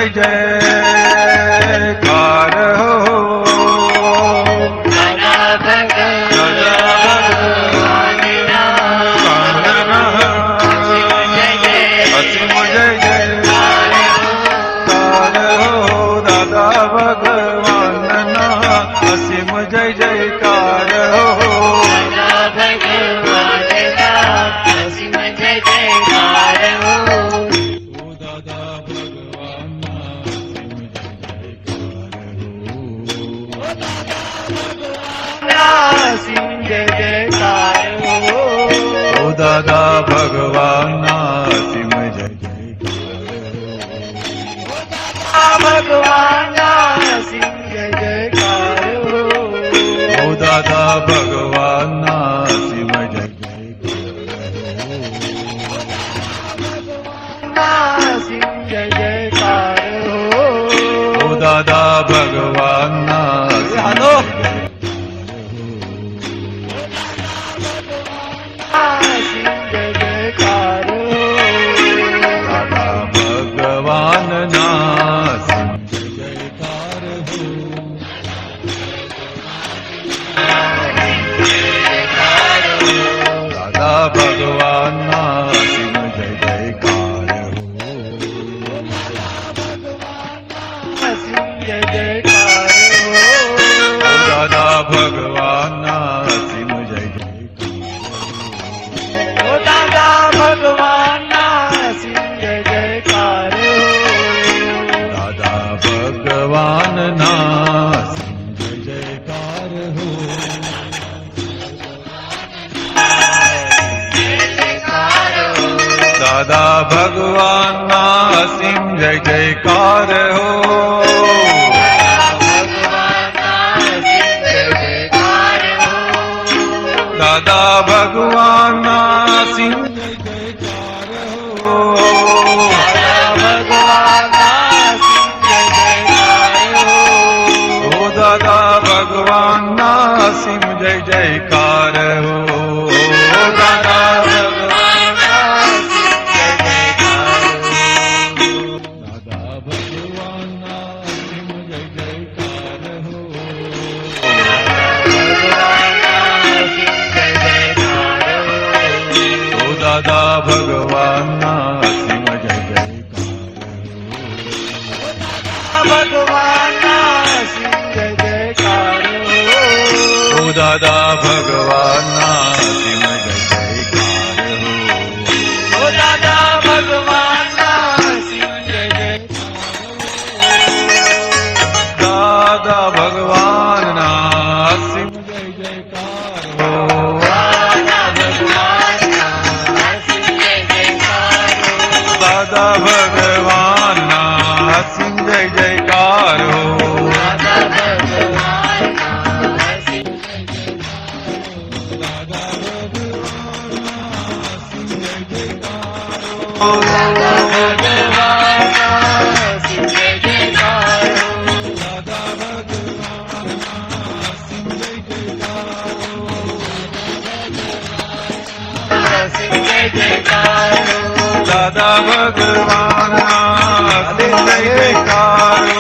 जय जयकार हो। दादा भगवान असीम जय जयकार हो। दादा भगवान असीम जय जयकार हो। दादा भगवान असीम जय जयकार हो। दादा भगवान असीम जय जयकार हो। दादा भगवान हेलो भगवान नासिम जयकार हो। दादा भगवान नासिम जय जयकार हो। दादा भगवान नासिम जय जयकार हो। दादा भगवान भगवान नासिम जय जयकार हो। दादा भगवान नासिम जय जयकार हो। दादा भगवान नासिम जय जयकार हो। दादा भगवान नासिम जय जयकार हो। दादा भगवान नासिम जय जयकार हो। दादा भगवान नासिम जय जयकार हो। भगवान दादा भगवान नासिम जय जयकार हो। दादा भगवान नासिम जय जयकार हो। दादा भगवान नासिम जय जयकार हो। दादा भगवान नासिम जय जयकार हो। दादा भगवान असीम जय जयकार हो। दादा भगवान असीम जय जयकार हो।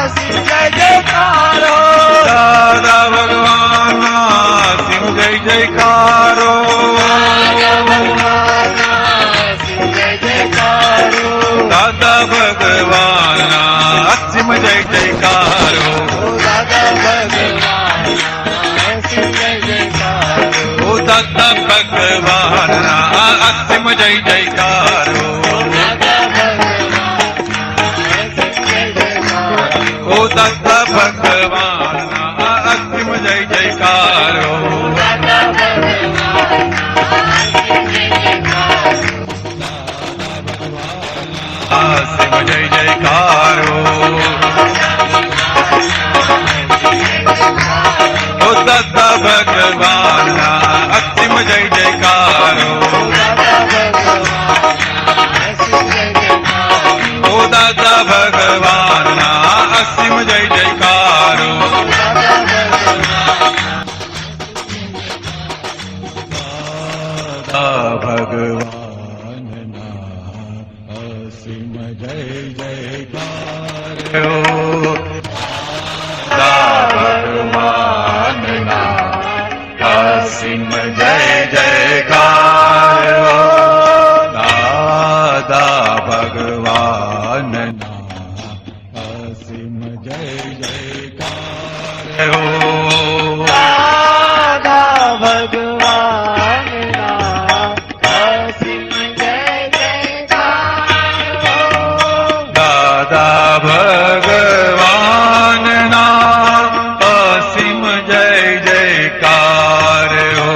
असीम जय जयकार हो। दादा भगवान जय जयकार हो। दादा भगवान असीम जय जयकार हो। दादा भगवान असीम जय जयकार हो। दादा भगवान असीम जय जयकार हो। दादा भगवान असीम जय जयकार हो। दादा भगवान असीम भगवान ना असीम जय जयकार हो दादा भगवान ना असीम जय जयकार हो दादा भगवान ना असीम जय जयकार हो दादा भगवान ना असीम जय जयकार हो दादा भगवान ना असीम जय जयकार हो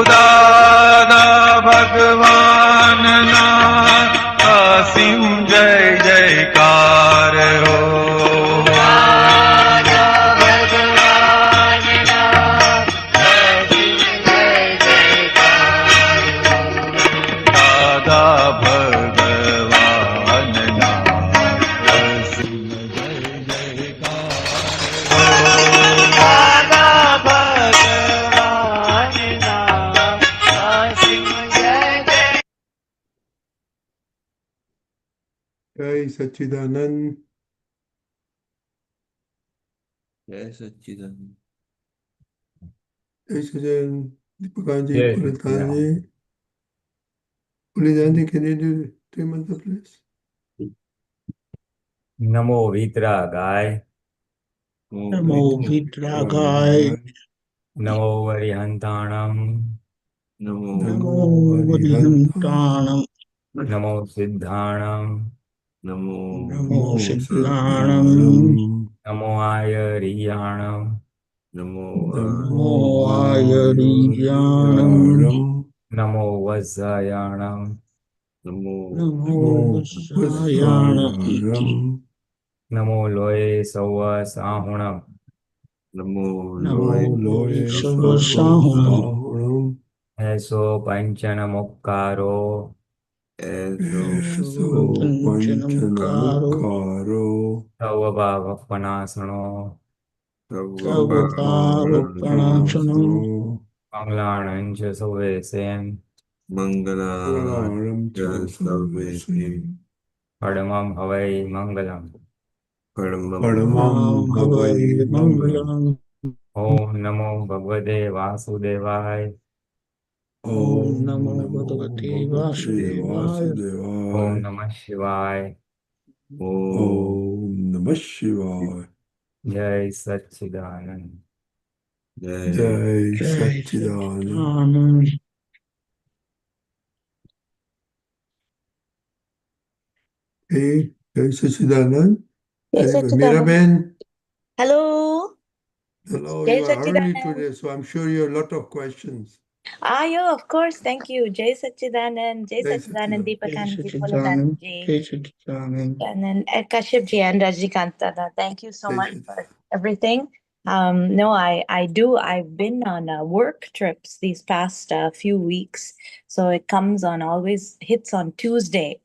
दादा भगवान ना असीम जय जयकार हो दादा भगवान ना असीम जय जयकार दादा भगवान ना असीम जय जयकार दादा भगवान ना असीम जय जय जय सच्चिदानंद जय सच्चिदानंद जय सच्चिदानंद Deepakanandji, Yes, Purusharth, Pulinanandji, can you do 3 mantra please? Namo Vitragaya, Namo Vitragaya, Namo Varihantanam, NaMo Namo Varihantanam, Namo Siddhanam, NaMo Namo Siddhanam, Namo Ayariyanam, NaMo Namo Ayariyanam, Namo Vajjayanam, NaMo Namo Vasayanam, Namo Loye Sawa Sahunam, NaMo Namo Loy Sarvasahunam, Eso Panchana Mokkaro, ऐसो Panchanamkaro, Tava Bhava Panasano, Sarvabhavapanashanam, Manglanancha Sovesen, मंगलाम survey Padamam Havai Mangalam, Padamam Havai Mangalam, Om Namo Bhagavate Vasudevaya, Om Namo Bhagavate Vasudevaya, Om Namah Shivaya, Om Namah Shivaya. Jai Satchidanand. Jai Jai Satchidanand. Satchidanand. Hey, Jai Satchidanand. Jai Very good. Satchidanand. Miraben, Hello. hello. Jai You are early Satchidanand. today, so I'm sure you have a lot of questions. Yeah, of course. Thank you. Jai Satchidanand. Jai Jai Satchidanand. Satchidanand. Jai Deepakanandji, Satchidanand. Pulinanandji. Jai Satchidanand. And then Kashyap ji and Rajnikant Dada. Thank you so Jai much Satchidanand. for everything. No, I do. I've been on work trips these past few weeks. So it comes on, always hits on Tuesday.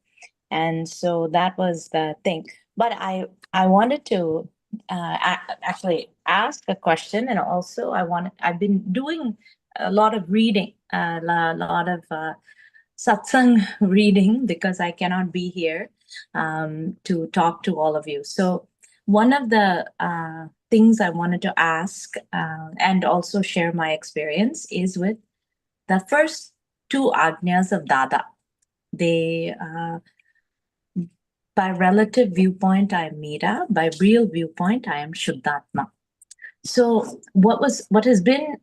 And so that was the thing. But I wanted to actually ask a question, and also I've been doing a lot of reading, a lot of satsang reading, because I cannot be here to talk to all of you. So one of the things I wanted to ask and also share my experience is with the first two Agnas of Dada. They by relative viewpoint, I am Meera. By real viewpoint, I am Shuddhatma. So what has been,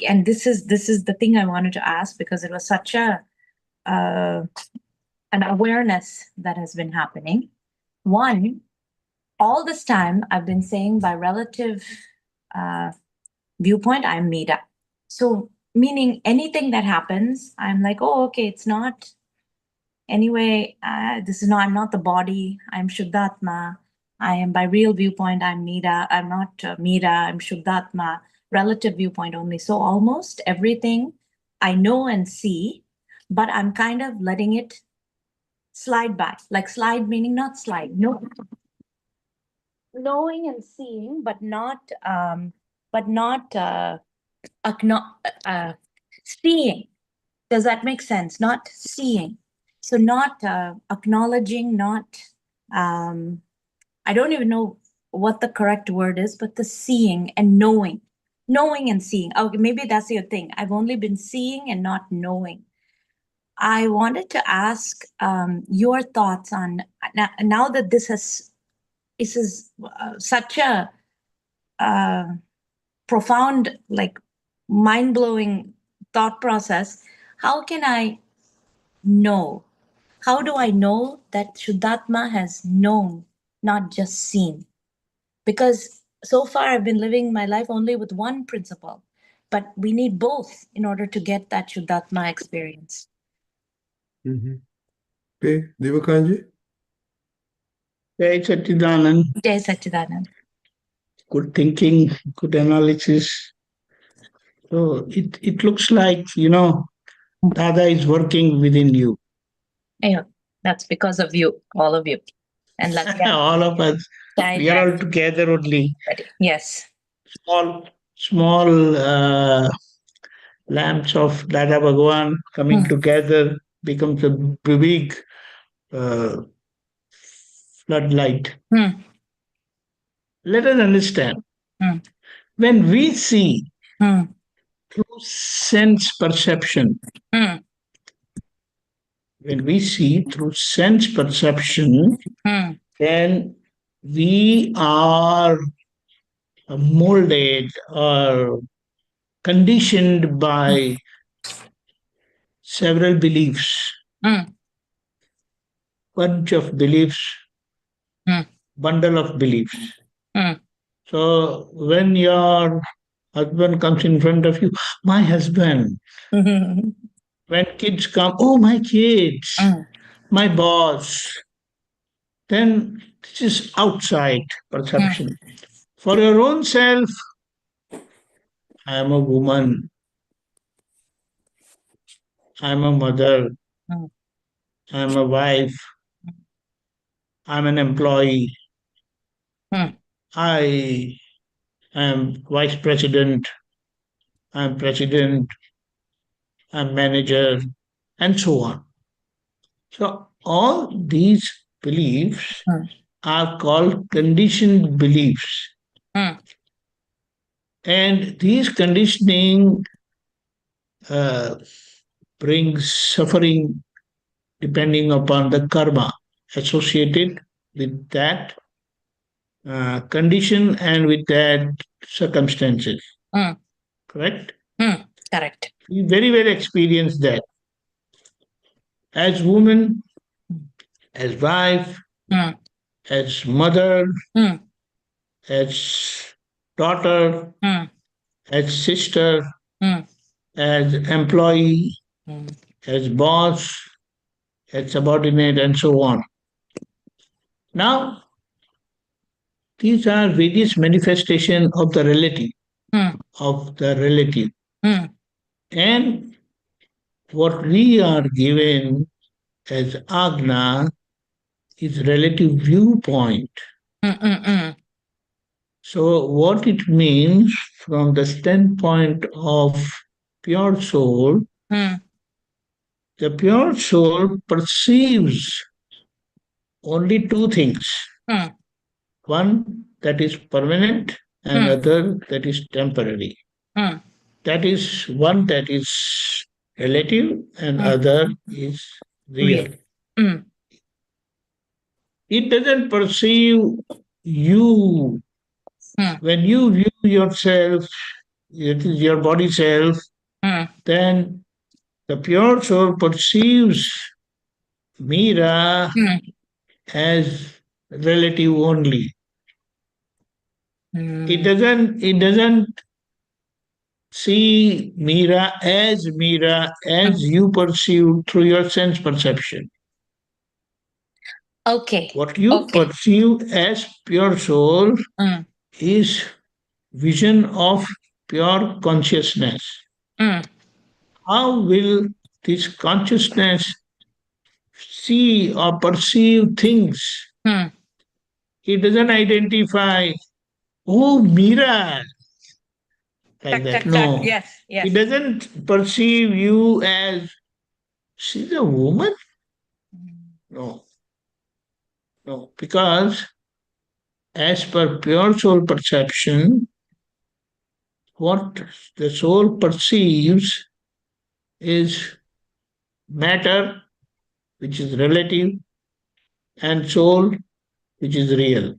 and this is the thing I wanted to ask, because it was such a an awareness that has been happening. One, all this time I've been saying by relative viewpoint, I'm Meera. So meaning anything that happens, I'm like, oh, okay, it's not. Anyway, this is not, I'm not the body, I'm Shuddhatma. I am by real viewpoint, I'm Meera. I'm not Meera, I'm Shuddhatma. Relative viewpoint only. So almost everything I know and see, but I'm kind of letting it slide by. Like slide meaning not slide. No, knowing and seeing, but not seeing. Does that make sense? Not seeing. So not acknowledging, not I don't even know what the correct word is, but the seeing and knowing. Knowing and seeing. Okay, maybe that's your thing. I've only been seeing and not knowing. I wanted to ask your thoughts on now that this is such a profound, like mind-blowing thought process. How can I know? How do I know that Shuddhatma has known, not just seen? Because so far I've been living my life only with one principle, but we need both in order to get that Shuddhatma experience. Okay, Deepakanandji? Jai Satchidanand. Jai Satchidanand. Good thinking, good analysis. So it looks like, Dada is working within you. Yeah, that's because of you, all of you. And All of us. We are all together only. Yes. Small lamps of Dada Bhagwan coming together becomes a big floodlight. Let us understand. When we see through sense perception, when we see through sense perception, then we are molded or conditioned by several beliefs. Bunch of beliefs, bundle of beliefs. So when your husband comes in front of you, my husband. When kids come, oh, my kids, my boss. Then this is outside perception. For your own self, I am a woman. I am a mother. I am a wife. I am an employee. I am vice president. I am president. I am manager, and so on. So all these beliefs are called conditioned beliefs. And these conditioning brings suffering depending upon the karma associated with that condition and with that circumstances. Correct? Correct. We very well experience that. As woman, as wife, as mother, as daughter, as sister, as employee, as boss, as subordinate, and so on. Now, these are various manifestations of the relative, And what we are given as Agna is relative viewpoint. So what it means from the standpoint of pure soul, the pure soul perceives only two things. One that is permanent and other that is temporary. That is one that is relative and other is real. It doesn't perceive you. When you view yourself, it is your body self, then the pure soul perceives Mira as relative only. It doesn't see Mira as you perceive through your sense perception. Okay. What you perceive as pure soul is vision of pure consciousness. How will this consciousness see or perceive things He doesn't identify, oh, Meera, like Tuck, that. tuck, No. tuck. Yes, yes. He doesn't perceive you as, she's a woman? No. No. Because as per pure soul perception, what the soul perceives is matter, which is relative, and soul, which is real.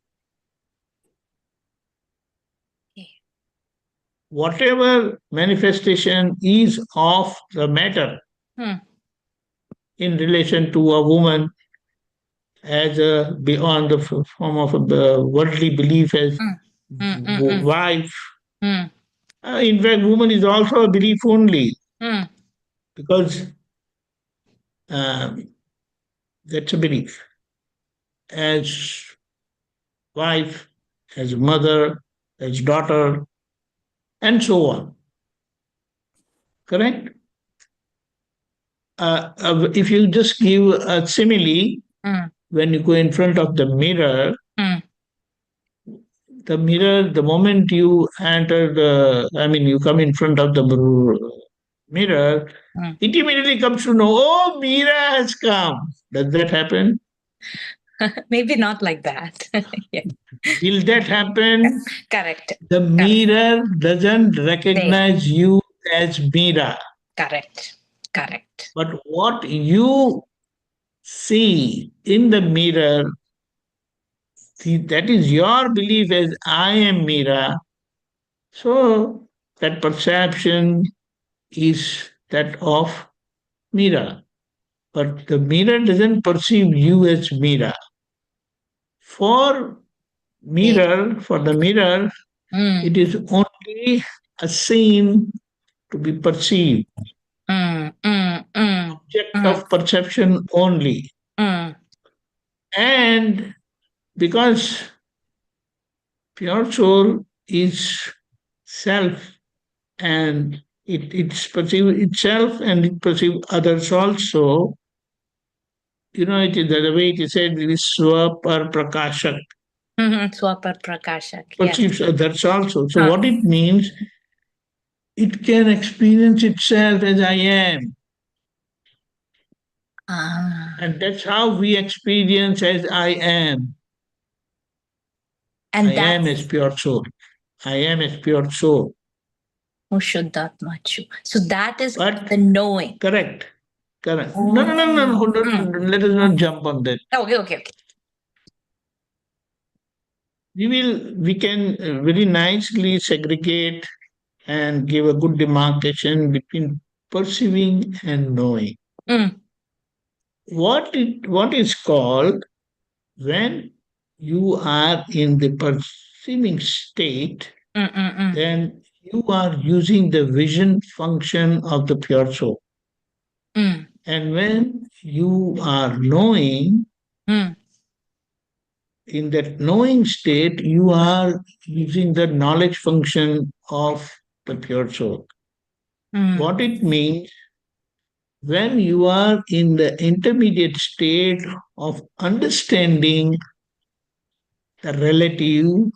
Okay. Whatever manifestation is of the matter in relation to a woman as a beyond the form of a worldly belief as wife. In fact, woman is also a belief only because that's a belief. As wife, as mother, as daughter, and so on. Correct? If you just give a simile, when you go in front of the mirror, the moment you enter you come in front of the mirror, it immediately comes to know, oh, Meera has come. Does that happen? Maybe not like that. Yeah. Will that happen? Correct. The mirror doesn't recognize you as Meera. Correct. Correct. But what you see in the mirror, that is your belief as I am Meera. So that perception is that of Meera. But the mirror doesn't perceive you as Meera. For the mirror, it is only a scene to be perceived. Object of perception only. And because pure soul is self and it perceives itself and it perceives others also, it is the way it is said, it is Swapar Prakashak. Swapar Prakashak. Perceives others also. So what it means, it can experience itself as I am. And that's how we experience as I am. And I am as pure soul. I am as pure soul. Oh, Shuddhatmachu. So that is the knowing. Correct. No. Hold on. Let us not jump on that. Okay. We can very nicely segregate and give a good demarcation between perceiving and knowing. What is called, when you are in the perceiving state, then you are using the vision function of the pure soul. And when you are knowing, in that knowing state, you are using the knowledge function of the pure soul. What it means, when you are in the intermediate state of understanding the relative,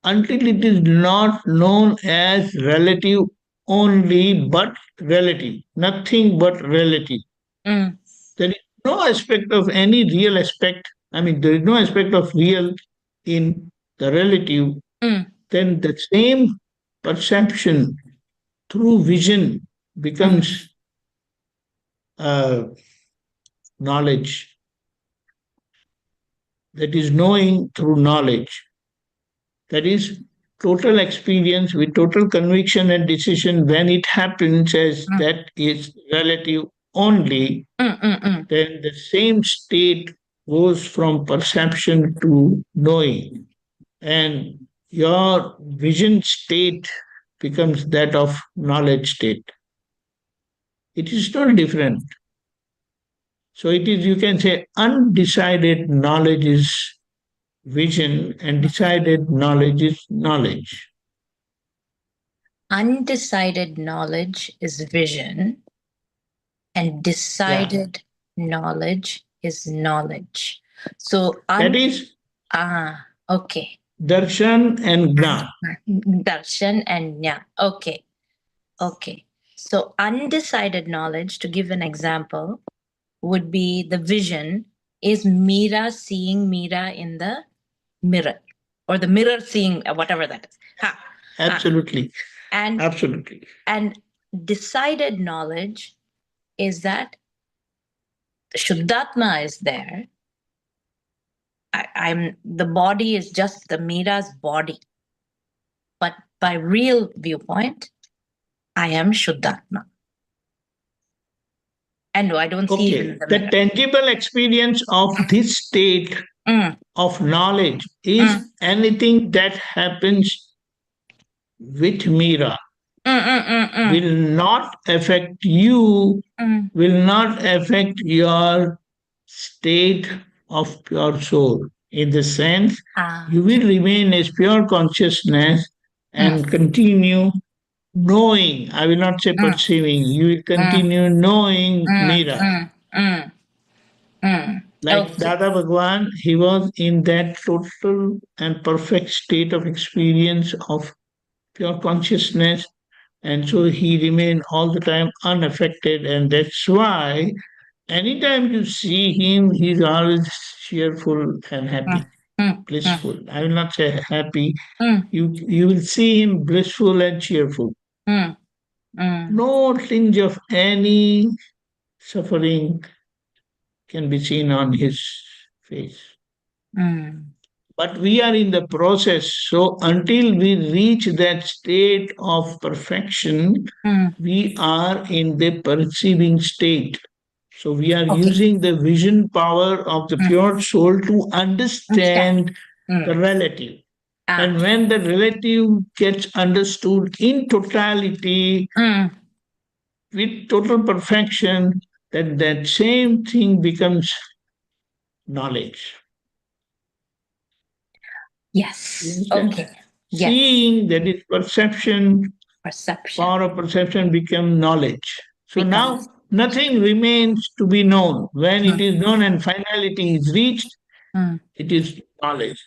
until it is not known as relative only, but relative, nothing but relative. There is no aspect of any real aspect. There is no aspect of real in the relative. Then the same perception through vision becomes knowledge. That is knowing through knowledge. That is total experience with total conviction and decision. When it happens as that is relative only, then the same state goes from perception to knowing. And your vision state becomes that of knowledge state. It is not different. So it is, you can say, undecided knowledge is vision and decided knowledge is knowledge. Undecided knowledge is vision and decided knowledge is knowledge. So that is Okay. Darshan and Gyan. Darshan and Jnana. Okay. Okay. So undecided knowledge, to give an example, would be the vision is Meera seeing Meera in the mirror, or the mirror seeing whatever that is. Absolutely. And Absolutely. and decided knowledge is that Shuddhatma is there. I'm the body is just the Meera's body. But by real viewpoint, I am Shuddhatma. And I don't see it Okay. in the The mirror. tangible experience of this state of knowledge is anything that happens with Meera will not affect you, will not affect your state of pure soul. In the sense, you will remain as pure consciousness and continue knowing. I will not say perceiving. You will continue knowing Meera. Like Okay. Dada Bhagwan, he was in that total and perfect state of experience of pure consciousness, and so he remained all the time unaffected, and that's why anytime you see him, he's always cheerful and happy, blissful. I will not say happy. You will see him blissful and cheerful. No tinge of any suffering can be seen on his face. But we are in the process. So until we reach that state of perfection, we are in the perceiving state. So we are using the vision power of the pure soul to understand the relative. And when the relative gets understood in totality, with total perfection, then that same thing becomes knowledge. Yes. Okay. Yes. Seeing, that is perception, Perception. power of perception become knowledge. So now nothing remains to be known. When it is known and finality is reached, it is knowledge.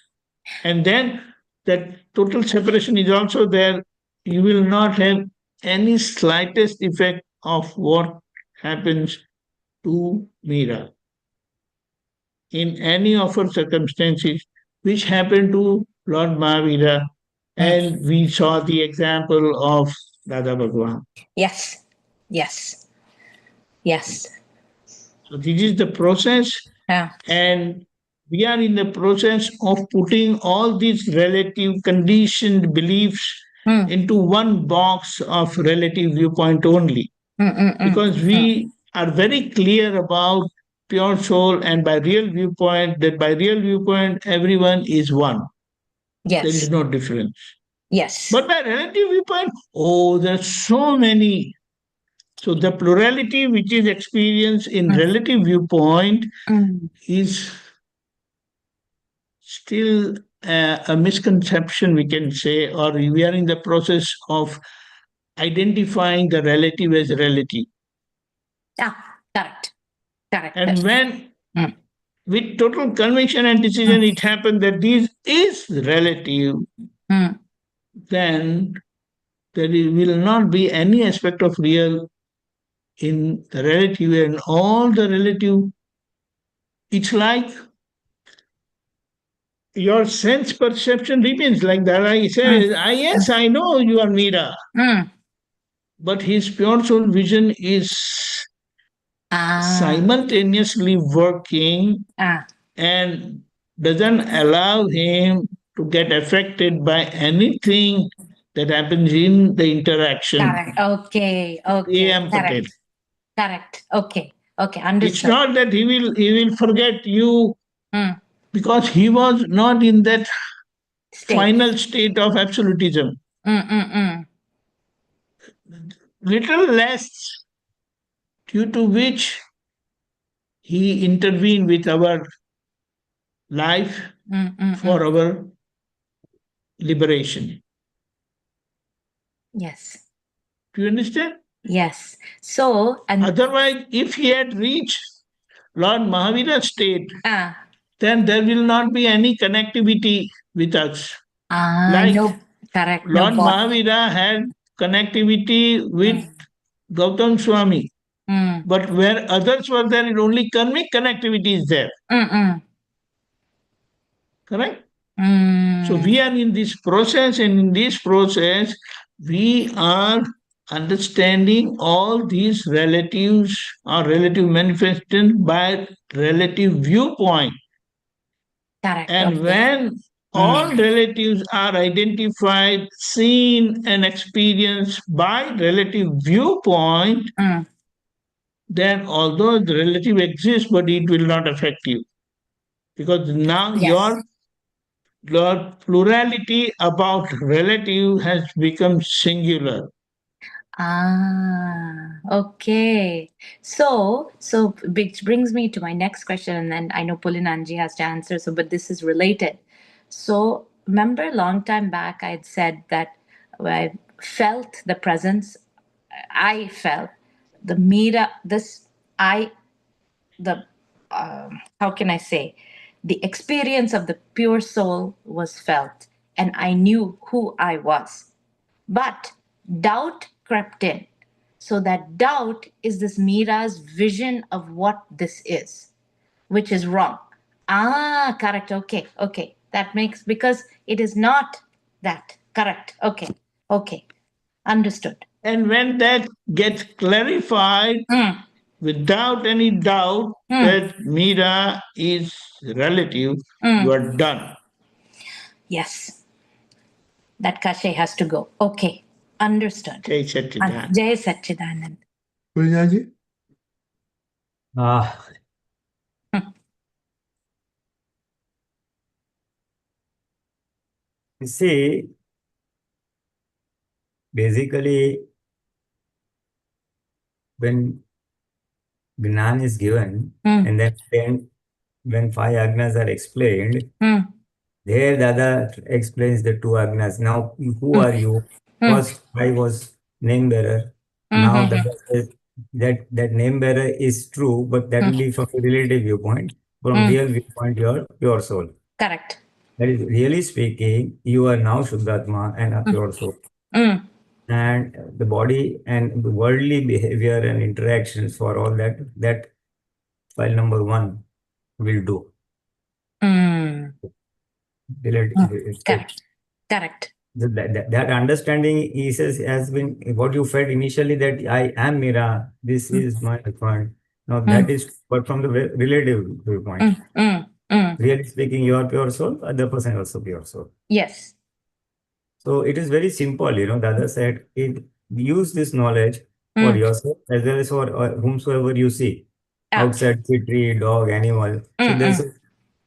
And then that total separation is also there. You will not have any slightest effect of what happens to Meera in any of her circumstances, which happened to Lord Mahavira. And we saw the example of Dada Bhagwan. Yes. Yes. Yes. So this is the process, and we are in the process of putting all these relative conditioned beliefs into one box of relative viewpoint only. Because we are very clear about pure soul, and by real viewpoint, that by real viewpoint everyone is one. Yes. There is no difference. Yes. But by relative viewpoint, there are so many. So the plurality which is experienced in relative viewpoint is still a misconception, we can say, or we are in the process of identifying the relative as relative. Correct. Correct. And when with total conviction and decision it happened that this is relative, then there will not be any aspect of real in the relative, and all the relative, it's like your sense perception remains. Like Dalai says, yes, I know you are Meera. But his pure soul vision is simultaneously working and doesn't allow him to get affected by anything that happens in the interaction. Correct. Okay. Correct. Correct. Okay. Understood. It's not that he will forget you, because he was not in that final state of absolutism. Little less, due to which he intervened with our life for our liberation. Yes. Do you understand? Yes. So, and otherwise, if he had reached Lord Mahavira's state, then there will not be any connectivity with us. Like No, correct. No Lord body. Mahavira had connectivity with Gautam Swami, but where others were there, only karmic connectivity is there. Correct? So we are in this process, and in this process, we are understanding all these relatives or relative manifestations by relative viewpoint. Correct. And Okay. when all relatives are identified, seen, and experienced by relative viewpoint, then although the relative exists, but it will not affect you. Because now Yes. your plurality about relative has become singular. Okay. So which brings me to my next question, and then I know Pulinanji has to answer. So, but this is related. So, remember, a long time back, I had said that I felt the presence. I felt the Mira. How can I say? The experience of the pure soul was felt, and I knew who I was. But doubt crept in. So that doubt is this Mira's vision of what this is, which is wrong. Correct. Okay. That makes, because it is not that. Correct. Okay. Understood. And when that gets clarified, without any doubt that Mira is relative, you are done. Yes. That cachet has to go. Okay. Understood. Jai Satchidanand. Jai Satchidanand. Pulinanji? You see, basically, when Gyan is given, and then when 5 Agnas are explained, there Dada explains the 2 Agnas. Now, who are you? First, I was name bearer. Now Dada says that name bearer is true, but that will be from a relative viewpoint. From real viewpoint, you are pure soul. Correct. That is, really speaking, you are now Shuddhatma and a pure soul. And the body and the worldly behavior and interactions for all that file number 1 will do. Correct. That understanding has been what you felt initially, that I am Mira, this is my husband. Now that is, but from the relative viewpoint. Really speaking, you are pure soul, other person is also pure soul. Yes. So it is very simple, Dada said, use this knowledge for yourself as well as for whomsoever you see. Outside, tree, dog, animal.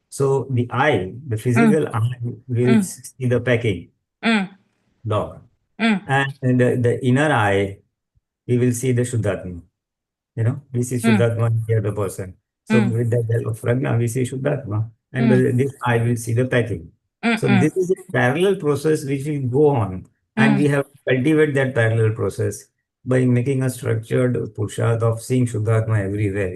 So the eye, the physical eye will see the packing, dog. And the inner eye, we will see the Shuddhatma. We see Shuddhatma here, the person. So with the help of Prajna, we see Shuddhatma. And this eye will see the packing. So this is a parallel process which will go on. And we have to cultivate that parallel process by making a structured Purusharth of seeing Shuddhatma everywhere,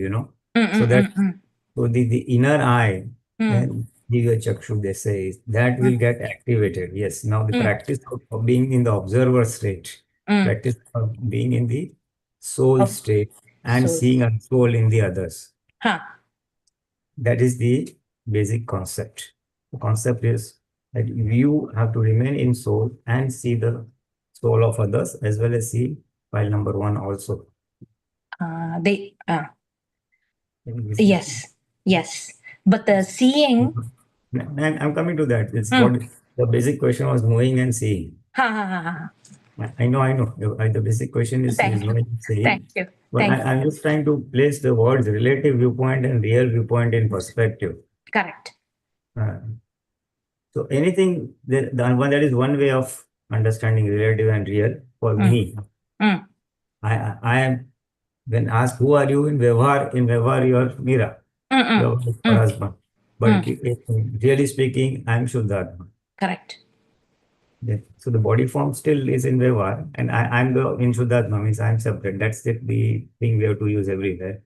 So the inner eye, and Divya Chakshu, they say, that will get activated. Yes. Now the practice of being in the observer state, practice of being in the soul state and seeing a soul in the others. That is the basic concept. The concept is that you have to remain in soul and see the soul of others as well as see file number 1 also. Yes. But the seeing. And I'm coming to that. It's what the basic question was, knowing and seeing. I know. The basic question is knowing and seeing. Thank you. But I'm just trying to place the words relative viewpoint and real viewpoint in perspective. Correct. So anything, that is one way of understanding relative and real for me. I am, when asked, who are you in Vyavahar, you are Mira. Your husband. But really speaking, I am Shuddhatma. Correct. Yeah. So the body form still is in Vyavahar, and I'm in Shuddhatma, means I'm separate. That's the thing we have to use everywhere.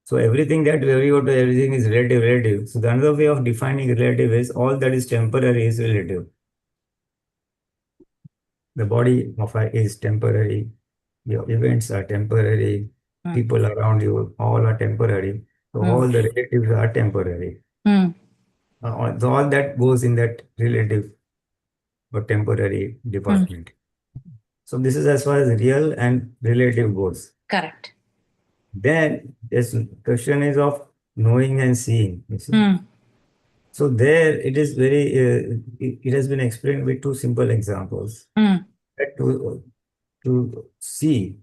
So everything that we go to everything is relative. So the another way of defining relative is all that is temporary is relative. The body of is temporary. Your events are temporary. People around you all are temporary. So all the relatives are temporary. So all that goes in that relative or temporary department. So this is as far as real and relative goes. Correct. Then this question is of knowing and seeing. You see. So there it is very, it has been explained with two simple examples. That to see,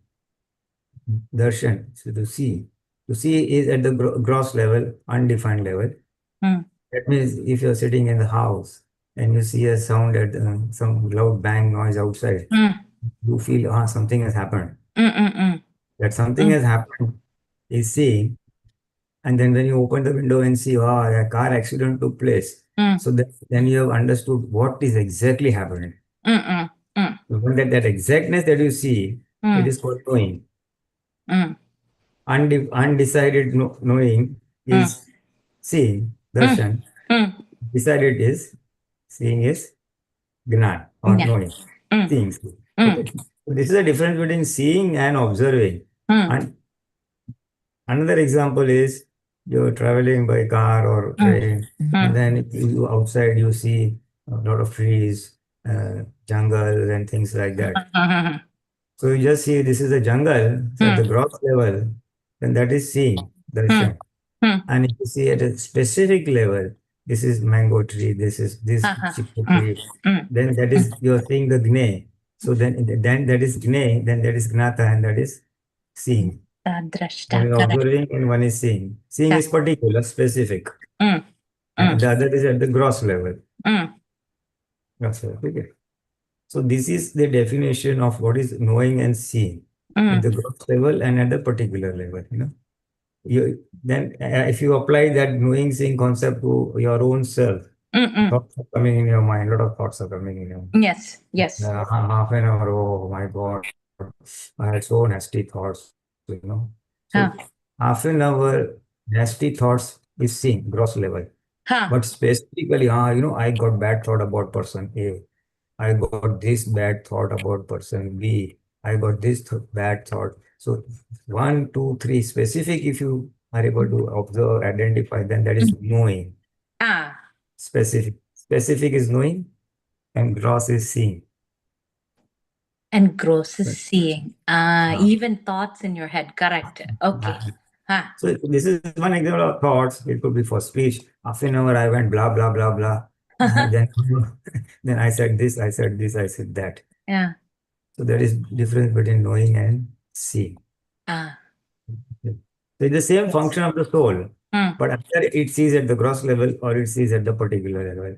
darshan, so to see is at the gross level, undefined level. That means if you're sitting in the house and you see a sound at some loud bang noise outside, you feel something has happened. That something has happened is seeing. And then when you open the window and see, a car accident took place. So then you have understood what is exactly happening. When that exactness that you see, it is called knowing. Undecided knowing is seeing, darshan. Decided is seeing is gyan or knowing, seeing. Okay. So this is the difference between seeing and observing. And another example is you're traveling by car or train, and then you outside you see a lot of trees, jungle and things like that. So you just see this is a jungle, so at the gross level, then that is seeing, darshan. And if you see at a specific level, this is mango tree, this is this chiku tree, then that is you're seeing the gne. So then that is gne, then that is gnata, and that is seeing. Drashta. One is Correct. observing and one is seeing. Seeing is particular, specific. And the other is at the gross level. Gross level. Okay. So this is the definition of what is knowing and seeing at the gross level and at the particular level. Then if you apply that knowing seeing concept to your own self, thoughts are coming in your mind, a lot of thoughts are coming in your mind. Yes. Half an hour, oh my God, I had so nasty thoughts, So half an hour nasty thoughts is seeing, gross level. But specifically, I got bad thought about person A. I got this bad thought about person B. I got this bad thought. So 1, 2, 3 specific, if you are able to observe, identify, then that is knowing. Specific is knowing and gross is seeing. And gross is seeing. Even thoughts in your head. Correct. Okay. So this is one example of thoughts. It could be for speech. Half an hour I went blah, blah, blah, blah. Then I said this, I said this, I said that. Yeah. So there is difference between knowing and seeing. So it's the same function of the soul, but either it sees at the gross level or it sees at the particular level.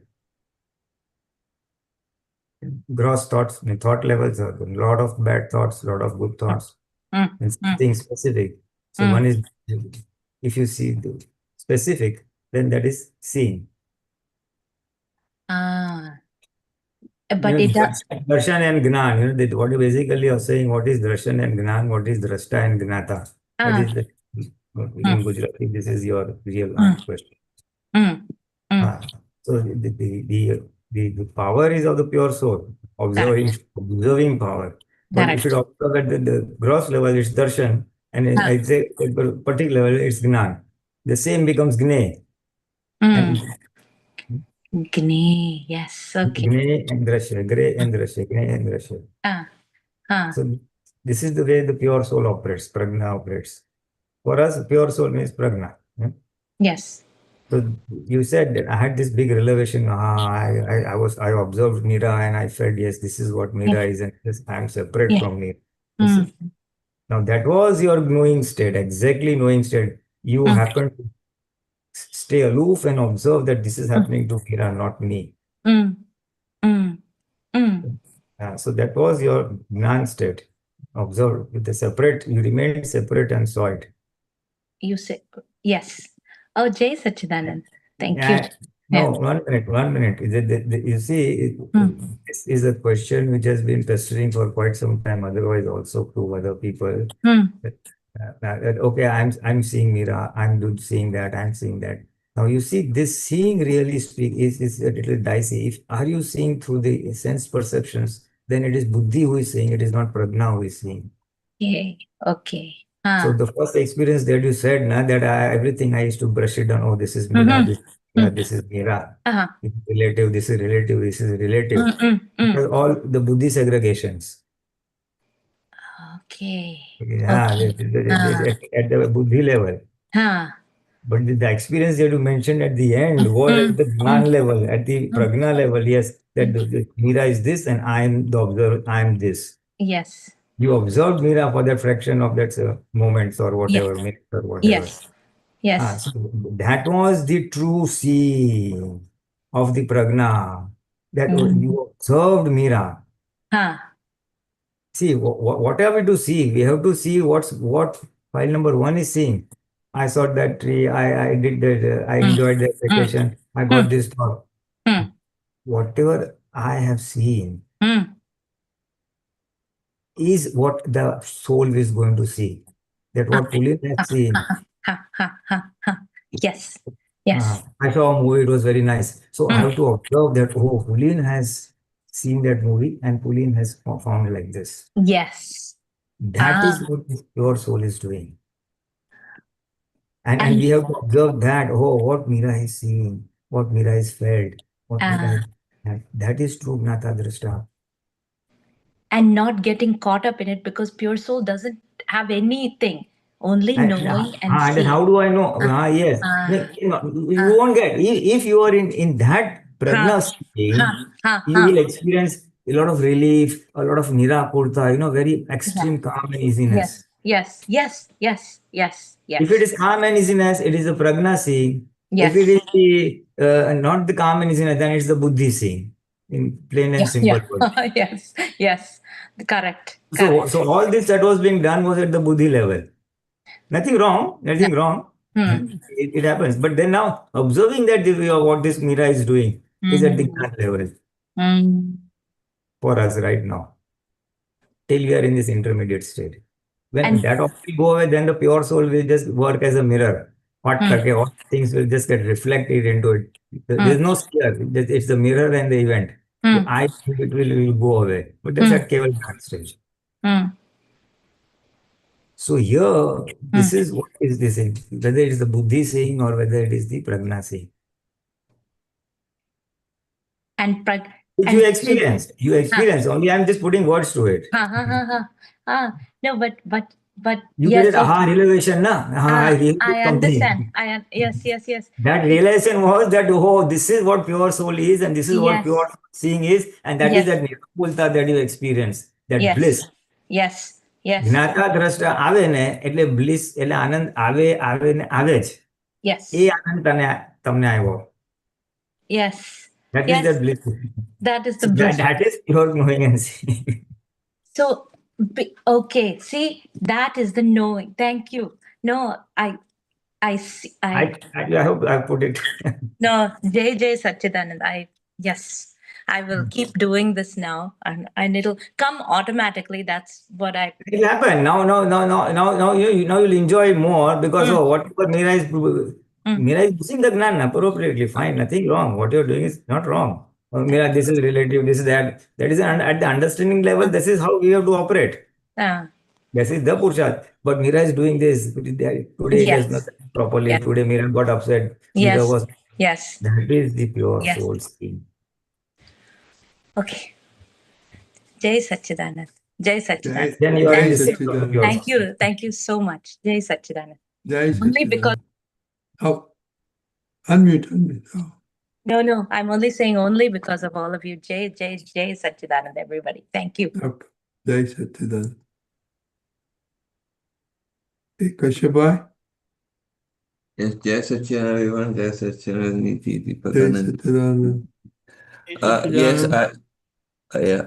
Gross thoughts, thought levels are a lot of bad thoughts, a lot of good thoughts, and something specific. So one is, if you see the specific, then that is seeing. But it does. Darshan and Gyan, that what you basically are saying, what is Darshan and Gyan, what is Drashta and Gnata? That is the, in Gujarati, this is your real question. So the power is of the pure soul, observing power. But if it observe at the gross level, it's Darshan, and I say at the particular level, it's Gyan. The same becomes Gne. Gne, yes, okay. Gne and Drashya, Gre and Drashya, Gne and Drashya. So this is the way the pure soul operates, Prajna operates. For us, pure soul means Prajna. Yes. So you said that I had this big revelation. I observed Mira and I felt, yes, this is what Mira is, and yes, I am separate from Mira. Now that was your knowing state, exactly knowing state. You happen to stay aloof and observe that this is happening to Mira, not me. So that was your Gyan state. Observe with the separate, you remained separate and saw it. You said, yes. Oh, Jai Sachidanand. Thank you. No, 1 minute. You see, this is a question which has been pestering for quite some time, otherwise also to other people. Okay, I'm seeing Mira, seeing that, I'm seeing that. Now you see, this seeing really is a little dicey. Are you seeing through the sense perceptions? Then it is Buddhi who is seeing, it is not Prajna who is seeing. Okay. Okay. So the first experience that you said, na, that everything I used to brush it down. Oh, this is Mira, this is Mira. Uh-huh. This is relative, this is relative, this is relative. Because all the Buddhi segregations. Okay. Yeah, at the Buddhi level. But the experience that you mentioned at the end was at the Gyan level, at the Prajna level. Yes, that the Mira is this and I am the observer, I am this. Yes. You observed Mira for that fraction of that moments or whatever, minutes or whatever. Yes. Yes. So that was the true seeing of the Prajna, that you observed Mira. See, what have we to see? We have to see what file number 1 is seeing. I saw that tree, I did that, I enjoyed that vacation, I got this thought. Whatever I have seen is what the soul is going to see. That what Pulin has seen. Yes. Yes. I saw a movie, it was very nice. So I have to observe that, oh, Pulin has seen that movie and Pulin has found like this. Yes. That is what this pure soul is doing. And we have to observe that, oh, what Mira is seeing, what Mira is felt, what Mira is, that is true Gnata Drashta. And not getting caught up in it, because pure soul doesn't have anything, only knowing and seeing. Then how do I know? Yes. You won't get, if you are in that prajna state, you will experience a lot of relief, a lot of nirakurta, very extreme calm and easiness. Yes. If it is calm and easiness, it is the prajna seeing. Yes. If it is not the calm and easiness, then it's the buddhi seeing. In plain and simple words. Yes. Correct. So all this that was being done was at the buddhi level. Nothing wrong. It happens. But then now observing that what this Mira is doing is at the Gyan level for us right now. Till we are in this intermediate state. When that will go away, then the pure soul will just work as a mirror. All things will just get reflected into it. There's no sphere. It's the mirror and the event. I think it will go away. But that's at Keval Gyan stage. So here, this is what is this, whether it is the buddhi saying or whether it is the prajna saying. You experience. Only I'm just putting words to it. No, but you yes, get it, realization, na? I understand. Yes. That realization was that, oh, this is what pure soul is, and this is what pure seeing is, and that is that nirapulta that you experience, that bliss. Yes. જ્ઞાતા દ્રષ્ટા આવે ને એટલે bliss એટલે આનંદ આવે ને આવે જ. એ આનંદ તમને આવ્યો. Yes. That is the bliss. That is the bliss. That is pure knowing and seeing. So, okay, see, that is the knowing. Thank you. No, I see. I hope I put it. No, Jai Satchidanand. Yes. I will keep doing this now, and it'll come automatically. That's what It'll happen. Now you'll enjoy it more because whatever Mira is using the Gyan appropriately. Fine, nothing wrong. What you're doing is not wrong. Mira, this is relative, this is that. That is at the understanding level. This is how we have to operate. This is the Purusharth. But Mira is doing this. Today it has not properly. Today Mira got upset. Yes. That is the pure soul scheme. Okay. Jai Satchidanand. Then you are in the Thank you so much. Jai Satchidanand. Jai Only because. Oh, unmute. Oh. No. I'm only saying only because of all of you. Jai Satchidanand, everybody. Thank you. Okay. Jai Satchidanand. Hey, Kashyabhai. Yes, Jai Satchidanand, everyone. Jai Satchidanand, Deepakanandji. Yes,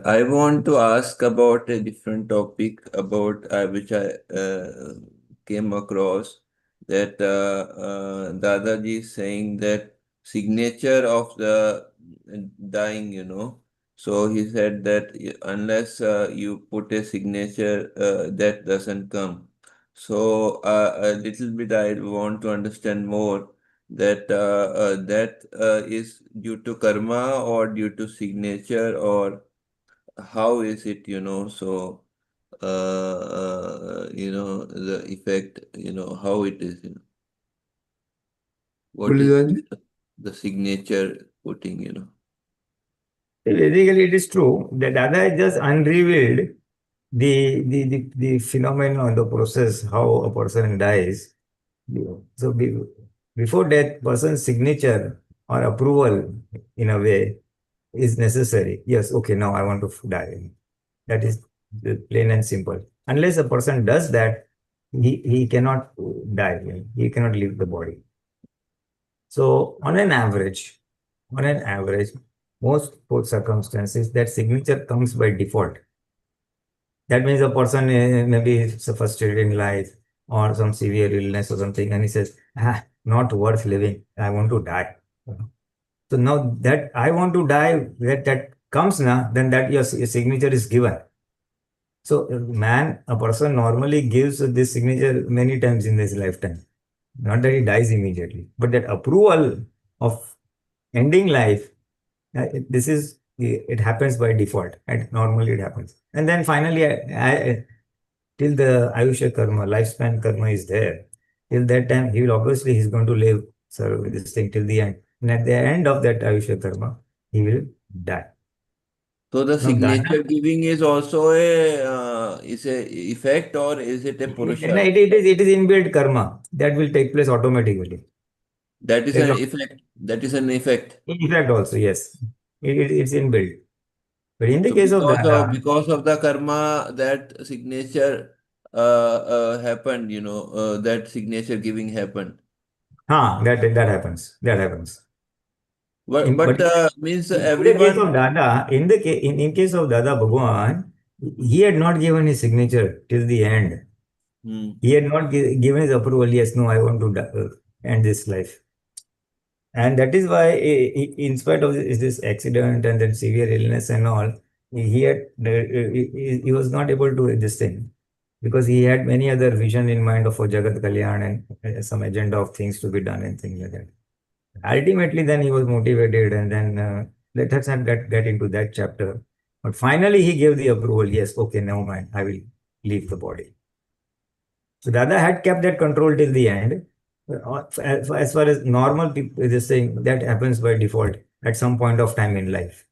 I want to ask about a different topic about which I came across, that Dadaji is saying that signature of the dying, So he said that unless you put a signature, that doesn't come. So a little bit I want to understand more that is due to karma or due to signature, or how is it, so the effect, how it is, what is Pulinanandji? the signature putting, Basically, it is true that Dada has just unrevealed the phenomenon, the process, how a person dies. So before death, person's signature or approval, in a way, is necessary. Yes, okay, now I want to die. That is plain and simple. Unless a person does that, he cannot die. He cannot leave the body. So on an average, most circumstances, that signature comes by default. That means a person maybe is frustrated in life or some severe illness or something, and he says, not worth living. I want to die. So now that I want to die, that comes now, then that your signature is given. So a person normally gives this signature many times in his lifetime. Not that he dies immediately, but that approval of ending life, it happens by default, and normally it happens. And then finally, till the Ayushya karma, lifespan karma is there, till that time, he's going to live, serve this thing till the end. And at the end of that Ayushya karma, he will die. So the Now, signature giving is also is a effect, or is it a Purusharth? it is inbuilt karma that will take place automatically. That is As an long, effect. That is an effect. in fact, also, yes, it's inbuilt. But in the So case of Dada, because of the karma, that signature happened, that signature giving happened. that happens. That happens. But But means in the case of everyone. Dada, in case of Dada Bhagwan, he had not given his signature till the end. Hmm. He had not given his approval. Yes, no, I want to end this life. And that is why, in spite of this accident and then severe illness and all, he was not able to this thing, because he had many other vision in mind of for Jagat Kalyan and some agenda of things to be done and things like that. Ultimately, then he was motivated, and then let us not get into that chapter. But finally, he gave the approval. Yes, okay, never mind. I will leave the body. So Dada had kept that control till the end. As far as normal people, this thing that happens by default at some point of time in life.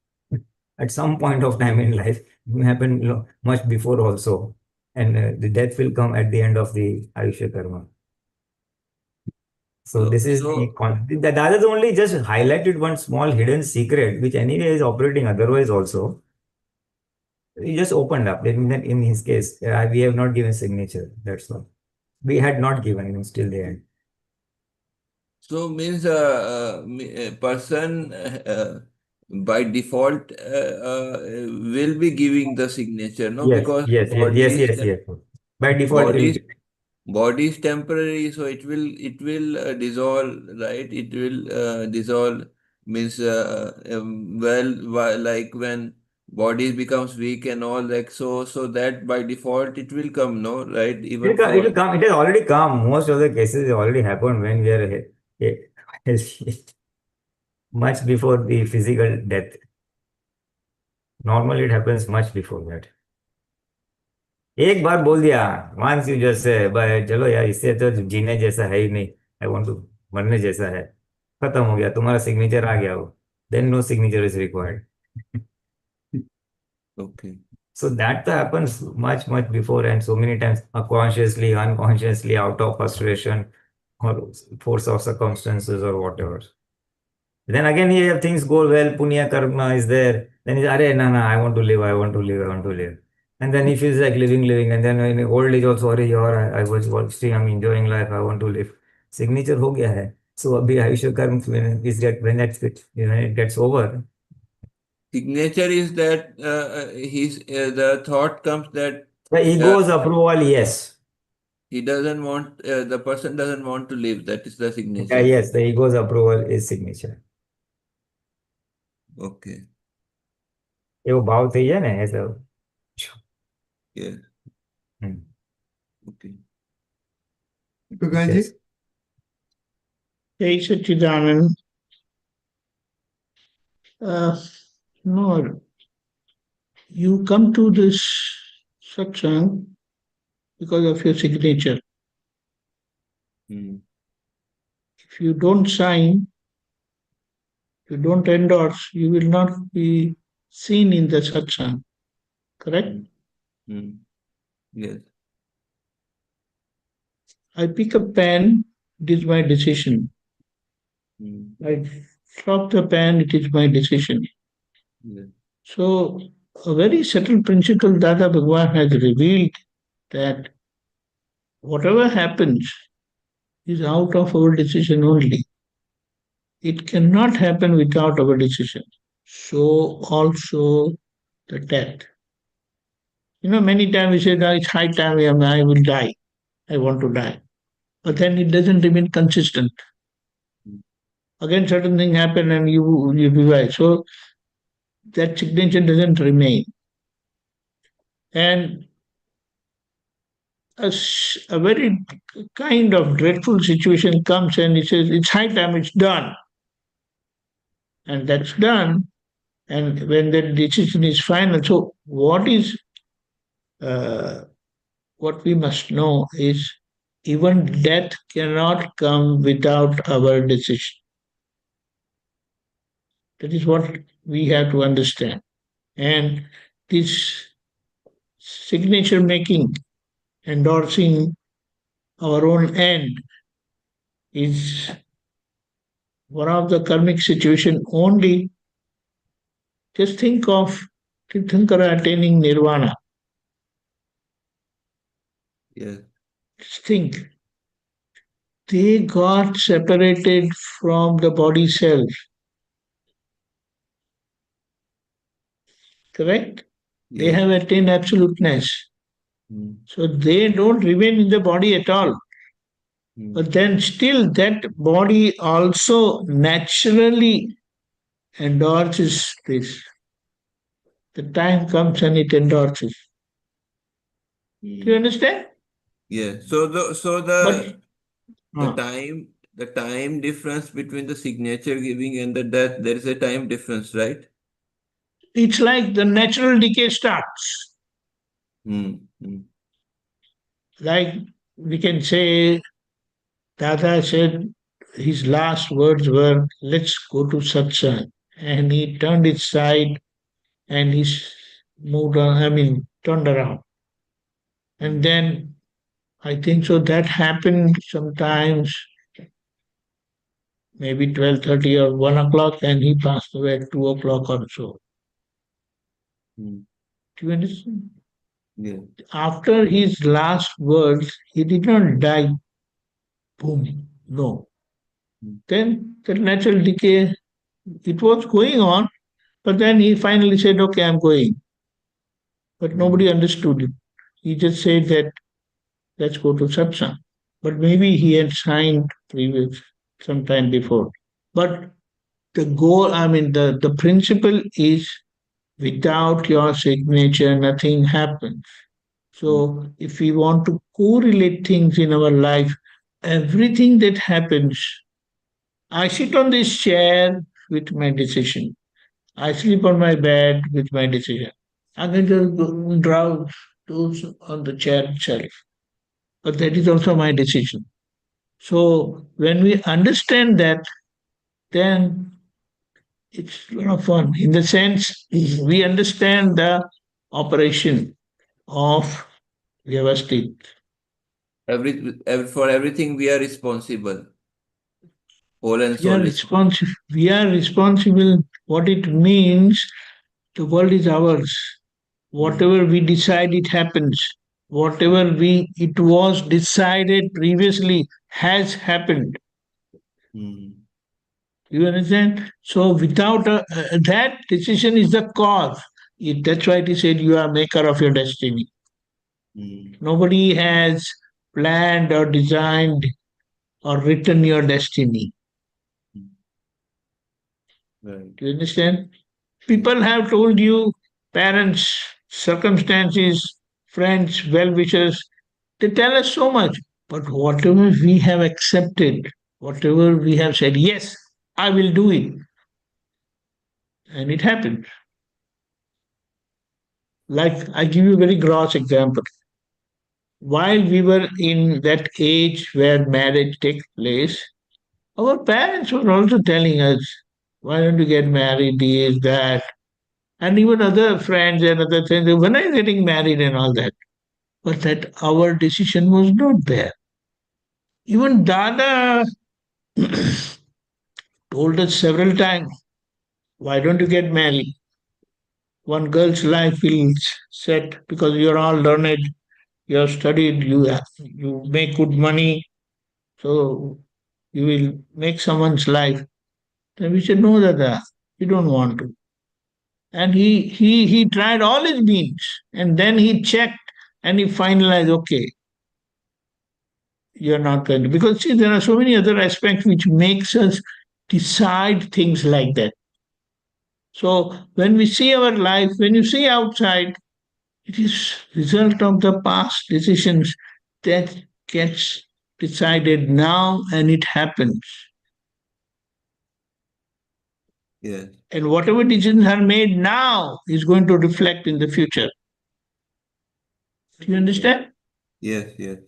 At some point of time in life, it may happen much before also, and the death will come at the end of the Ayushya karma. So So, this is the Dada's only just highlighted one small hidden secret, which anyway is operating otherwise also. He just opened up. In his case, we have not given signature. That's all. We had not given him till the end. so means a person by default will be giving the signature, no? Yes, Because yes, yes, yes, yes, yes. By default, body he'll is body is temporary, so it will dissolve, right? It will dissolve, means like when body becomes weak and all, like, so that by default it will come, no, right? Even it for will come. It has already come. Most of the cases have already happened when we are healthy, much before the physical death. Normally, it happens much before that. एक बार बोल दिया, once you just say, भाई चलो यार, इससे तो जीने जैसा है ही नहीं, आई वांट टू मरने जैसा है, खत्म हो गया, तुम्हारा सिग्नेचर आ गया, वो then no signature is required. okay. So that happens much before, and so many times unconsciously, unconsciously, out of frustration or force of circumstances or whatever. Then again, here things go well, punya karma is there. Then he's, Are, no, I want to live, I want to live, I want to live. And then he feels like living. And then in old age also, I was watching, I'm enjoying life, I want to live. Signature ho gaya hai. So abhi Ayushya karma, when it gets over, Signature is that the thought comes that the uh, ego's approval, yes. he doesn't want, the person doesn't want to live. That is the Yeah, signature. yes, the ego's approval is signature. Okay. એવો ભાવ થઈ જાય ને, Yeah. Hmm. Okay. Bhagwanji? Yes. Hey, Satchidanand. No, you come to this satsang because of your signature. Mm. If you don't sign, you don't endorse, you will not be seen in the satsang. Correct? Mm. Yes. I pick a pen, it is my decision. Mm. I drop the pen, it is my decision. Yes. So, a very subtle principle Dada Bhagwan has revealed that whatever happens is out of our decision only. It cannot happen without our decision. So also the death. Many times we say that it's high time I will die. I want to die. But then it doesn't remain consistent. Again, certain things happen and you revive. So that signature doesn't remain. And a very kind of dreadful situation comes and it says, it's high time, it's done. And that's done. And when the decision is final, so what we must know is even death cannot come without our decision. That is what we have to understand. And this signature making, endorsing our own end, is one of the karmic situation only. Just think of Tirthankara attaining nirvana. Yes. Just think. They got separated from the body self. Correct? They Yes. have attained absoluteness. Mm. So they don't remain in the body at all. Mm. But then still that body also naturally endorses this. The time comes and it endorses. Do you understand? Yeah. So But the time difference between the signature giving and the death, there is a time difference, right? it's like the natural decay starts. Mm. Mm. Like we can say, Dada said his last words were, let's go to Satsang. And he turned his side and he moved on, turned around. And then I think so that happened sometimes, maybe 12:30 or 1 o'clock, and he passed away at 2 o'clock or so. Mm. Do you understand? Yeah. After his last words, he did not die. Boom. No. Then the natural decay, it was going on, but then he finally said, okay, I'm going. But nobody understood it. He just said that, let's go to Satsang. But maybe he had signed previous sometime before. But the goal, the principle is without your signature, nothing happens. So if we want to correlate things in our life, everything that happens, I sit on this chair with my decision. I sleep on my bed with my decision. I can just drowse those on the chair itself. But that is also my decision. So when we understand that, then it's a lot of fun. In the sense, we understand the operation of Vyavasthit. For everything we are responsible, whole and We are soul responsible. We are responsible. What it means, the world is ours. Whatever we decide, it happens. Whatever it was decided previously has happened. Mm. You understand? So without that decision is the cause. That's why it is said you are maker of your destiny. Mm. Nobody has planned or designed or written your destiny. Right. Do you understand? People have told you, parents, circumstances, friends, well wishers, they tell us so much. But whatever we have accepted, whatever we have said, yes, I will do it. And it happened. Like, I give you a very gross example. While we were in that age where marriage takes place, our parents were also telling us, why don't you get married, this, that, and even other friends and other things, when are you getting married and all that. But that our decision was not there. Even Dada told us several times, why don't you get married? One girl's life will set because you're all learned, you have studied, you make good money, so you will make someone's life. Then we said, no, Dada, we don't want to. And he tried all his means, and then he checked and he finalized, okay, you're not going to. Because see, there are so many other aspects which makes us decide things like that. So when we see our life, when you see outside, it is result of the past decisions that gets decided now and it happens. Yes. And whatever decisions are made now is going to reflect in the future. Do you understand? Yes, yes.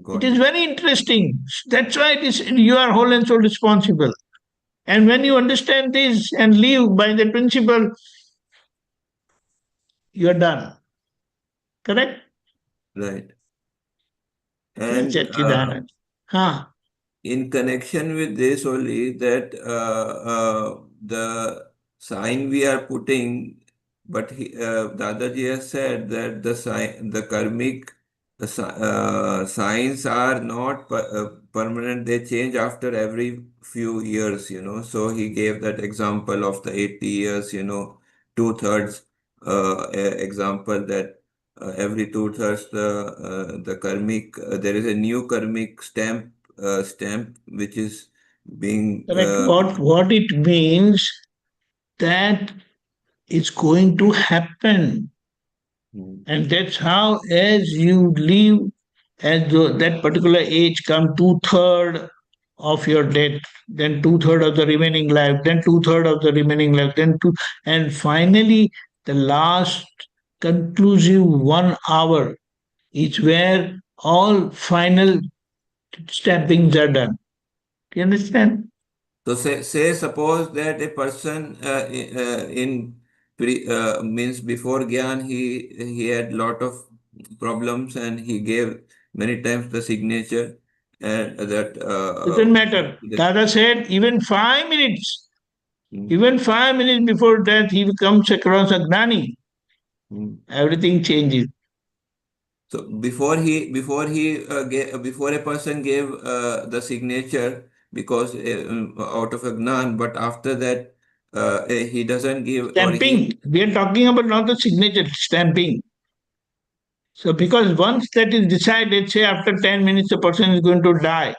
It is very interesting. That's why it is you are whole and soul responsible. And when you understand this and live by the principle, you are done. Correct? Right. Jai And Satchidanand. Huh. in connection with this only that the sign we are putting, but Dadaji has said that the sign, the karmic signs are not permanent, they change after every few years, So he gave that example of the 80 years, two-thirds example that every two-thirds the karmic, there is a new karmic stamp which is being Correct. What it means that it's going to happen. And that's how, as you live, as that particular age come two-third of your death, then two-third of the remaining life, then two-third of the remaining life, then two, and finally the last conclusive 1 hour is where all final stampings are done. Do you understand? So say suppose that a person in means before Gyan he had lot of problems and he gave many times the signature and that Doesn't matter. Dada said even 5 minutes, even 5 minutes before death, he comes across a gnani. Everything changes. So before a person gave the signature because out of a gnan, but after that he doesn't give or Stamping. We are talking about not the signature, stamping. So because once that is decided, say after 10 minutes the person is going to die.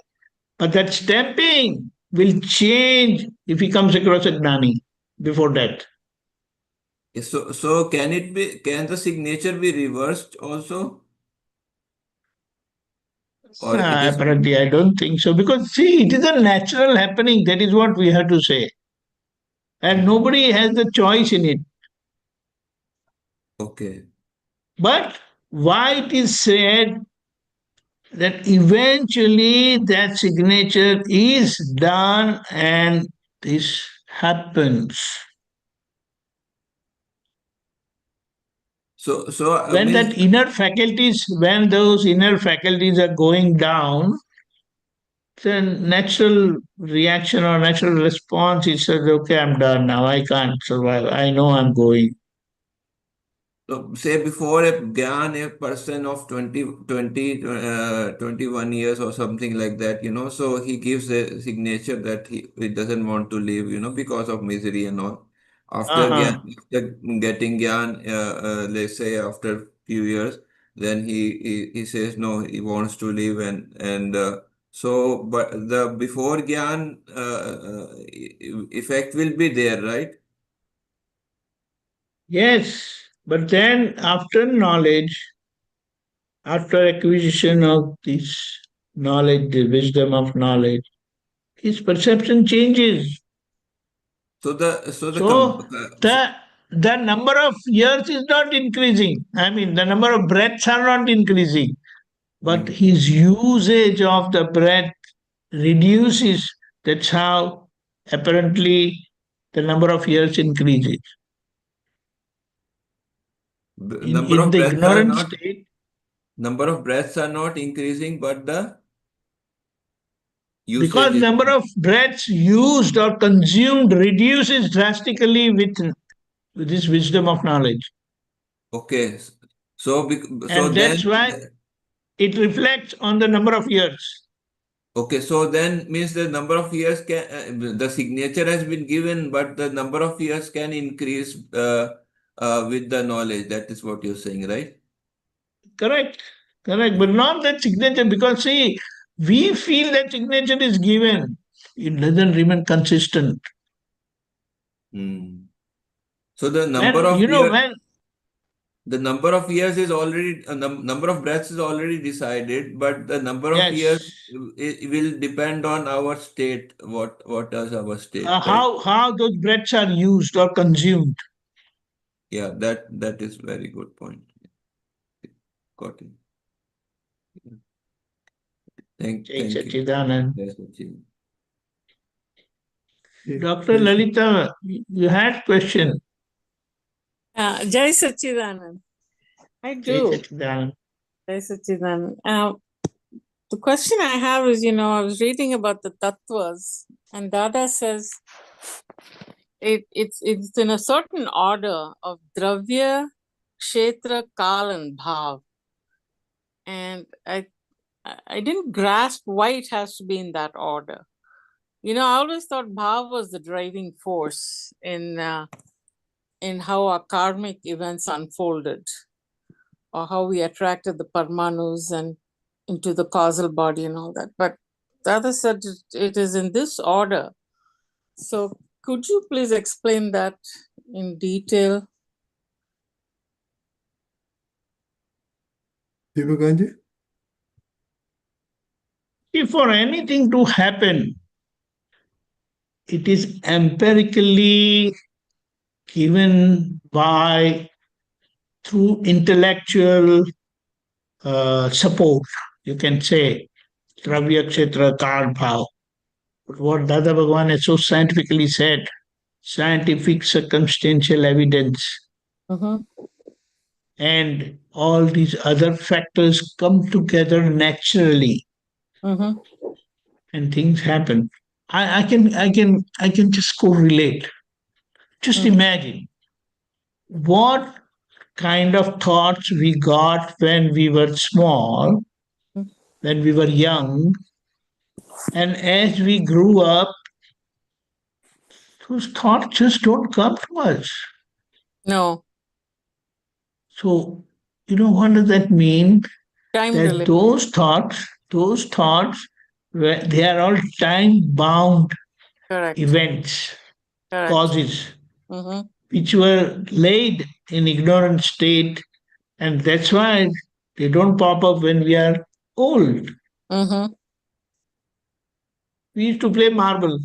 But that stamping will change if he comes across a gnani before that. So can the signature be reversed also? Or it is Apparently, I don't think so. Because see, it is a natural happening. That is what we have to say. And nobody has the choice in it. okay. But why it is said that eventually that signature is done and this happens. So When means that inner faculties, when those inner faculties are going down, the natural reaction or natural response is says, okay, I'm done now. I can't survive. I know I'm going. so say before a Gyan, a person of 21 years or something like that, so he gives a signature that he doesn't want to live, because of misery and all. After Gyan, Uh-huh. after getting Gyan, let's say after few years, then he says no, he wants to live and so but the before Gyan effect will be there, right? Yes, but then after knowledge, after acquisition of this knowledge, the wisdom of knowledge, his perception changes. So The number of years is not increasing. I mean, the number of breaths are not increasing, but his usage of the breath reduces. That's how apparently the number of years increases. In the ignorant state, number of breaths are not increasing, but the usage because is number of breaths used or consumed reduces drastically with this wisdom of knowledge. okay. So And that's why it reflects on the number of years. Okay, so then means the number of years can the signature has been given, but the number of years can increase with the knowledge. That is what you're saying, right? Correct, but not that signature, because see, we feel that signature is given. It doesn't remain consistent. So the number of years, the number of years is already number of breaths is already decided, but the number of yes, years it will depend on our state. What is our state? Right? How those breaths are used or consumed. Yeah, that is very good point. Got it. Thank you. Dr. Lalita, you had question. Jai Sachidanand. I do. Jai Sachidanand. The question I have is, I was reading about the tattvas, and Dada says it's in a certain order of dravya, Kheshtra, kal, and bhave. And I didn't grasp why it has to be in that order. I always thought bhave was the driving force in how our karmic events unfolded, or how we attracted the Parmanus and into the causal body and all that. But the other said it is in this order. So could you please explain that in detail? Deepakanandji? If for anything to happen, it is empirically given through intellectual support, you can say, dravya, kshetra, kal, bhav. But what Dada Bhagwan has so scientifically said, scientific circumstantial evidence, and all these other factors come together naturally, and things happen. I can just correlate. Just imagine what kind of thoughts we got when we were small, when we were young, and as we grew up, those thoughts just don't come to us. No. So, what does that mean? That those thoughts, they are all time-bound events, causes, which were laid in ignorant state, and that's why they don't pop up when we are old. We used to play marble.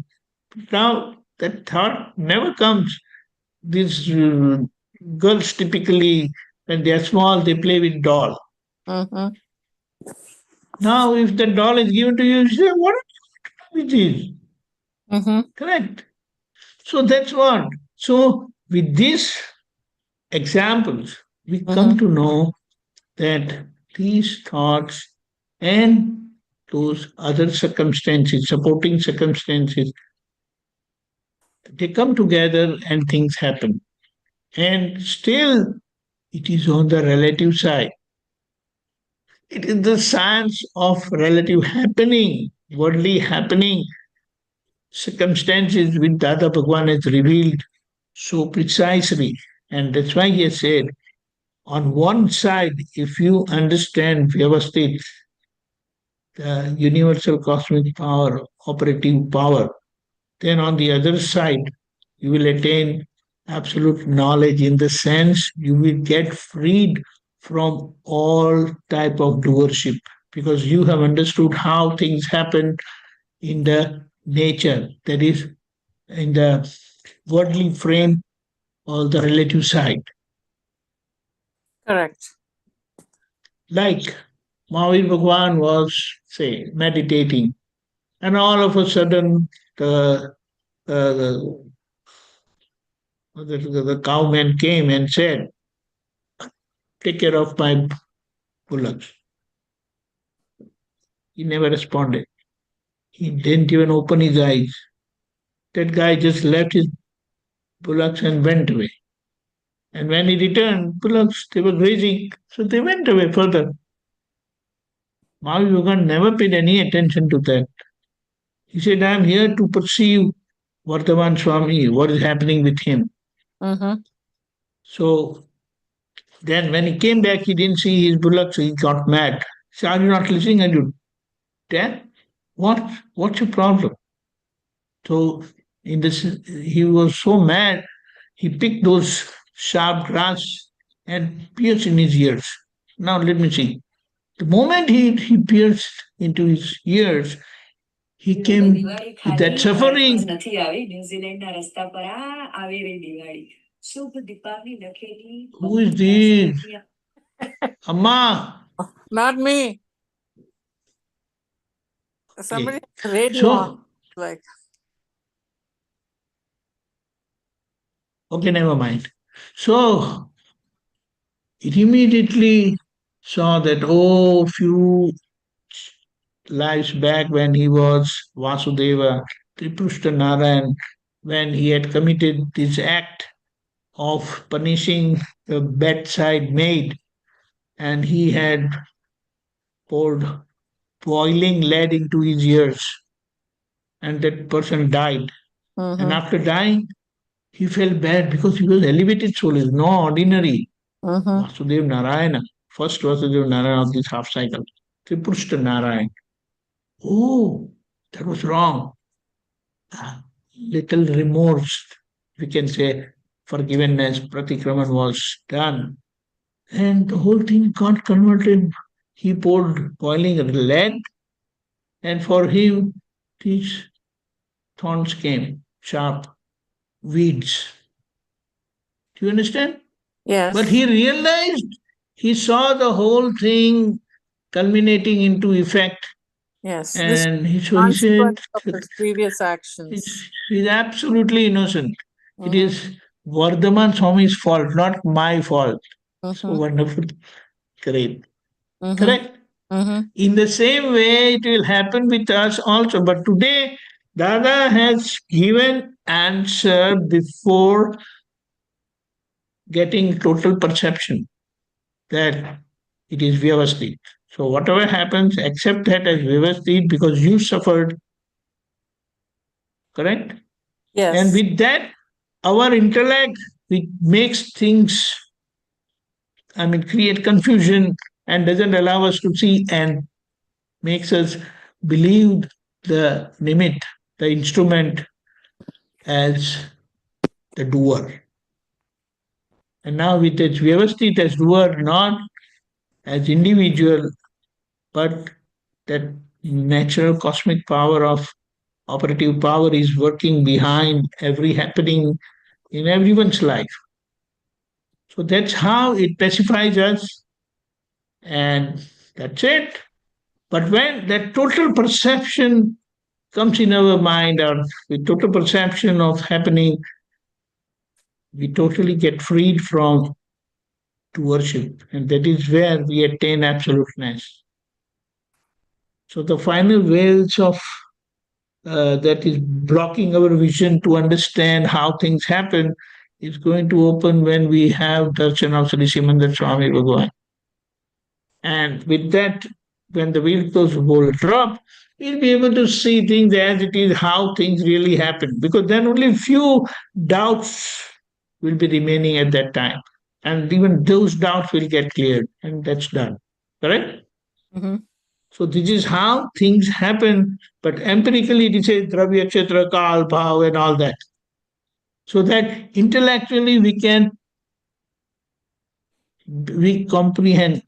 Now that thought never comes. These girls typically, when they are small, they play with doll. Now, if the doll is given to you, you say, what are you doing with this? Correct. So that's what. So with these examples, we come to know that these thoughts and those other circumstances, supporting circumstances, they come together and things happen. And still, it is on the relative side. It is the science of relative happening, worldly happening, circumstances which Dada Bhagwan has revealed so precisely. And that's why he has said, on one side, if you understand Vyavasthit, the universal cosmic power, operative power, then on the other side, you will attain absolute knowledge, in the sense you will get freed from all type of doership. because you have understood how things happen in the nature, that is, in the worldly frame or the relative side. Correct. Like Mahavir Bhagwan was, say, meditating, and all of a sudden the, the cowman came and said, "Take care of my bullocks." He never responded. He didn't even open his eyes. That guy just left his bullocks and went away. And when he returned, bullocks, they were grazing, so they went away further. Mahavir Bhagwan never paid any attention to that. He said, "I am here to perceive Vardhaman Swami, what is happening with him." Mm-hmm. So then when he came back, he didn't see his bullocks, so he got mad. He said, "Are you not listening? Are you deaf? What's your problem?" So in this, he was so mad, he picked those sharp grass and pierced in his ears. Now let me see. The moment he pierced into his ears, he came with that suffering. Who is this? Amma. Not me. Somebody has radio So, on. Like, okay, never mind. So it immediately saw that, oh, few lives back when he was Vasudeva, Triprushta Narayan, when he had committed this act of punishing the bedside maid, and he had poured boiling lead into his ears, and that person died. mm-hmm. And after dying, he felt bad because he was elevated soul, is no ordinary. Mm-hmm. Vasudeva Narayana, first Vasudeva Narayana of this half cycle, Triprushta Narayan. Oh, that was wrong. Little remorse, we can say, forgiveness, pratikraman was done. And the whole thing got converted. He poured boiling lead, and for him, these thorns came, sharp weeds. Do you understand? Yes. But he realized, he saw the whole thing culminating into effect. Yes. And he said, of his previous actions. He's absolutely innocent. It is Vardhaman Swami's fault, not my fault. So wonderful. Great. Correct? In the same way, it will happen with us also. But today, Dada has given answer before getting total perception that it is Vyavasthit. So whatever happens, accept that as Vyavasthit because you suffered. Correct? Yes. And with that, our intellect, which makes things, create confusion and doesn't allow us to see and makes us believe the limit, the instrument as the doer. And now with its Vyavasthit as doer, not as individual, but that natural cosmic power of operative power is working behind every happening in everyone's life. So that's how it pacifies us, and that's it. But when that total perception comes in our mind, or with total perception of happening, we totally get freed from to worship, and that is where we attain absoluteness. So the final veils of that is blocking our vision to understand how things happen is going to open when we have darshan of Sri Simandar Swami Bhagwan. And with that, when the wheels will drop, we'll be able to see things as it is, how things really happen. Because then only few doubts will be remaining at that time. And even those doubts will get cleared, and that's done. Correct? So this is how things happen, but empirically it is a dravya, Kheshtra, kal, bhave, and all that. So that intellectually we comprehend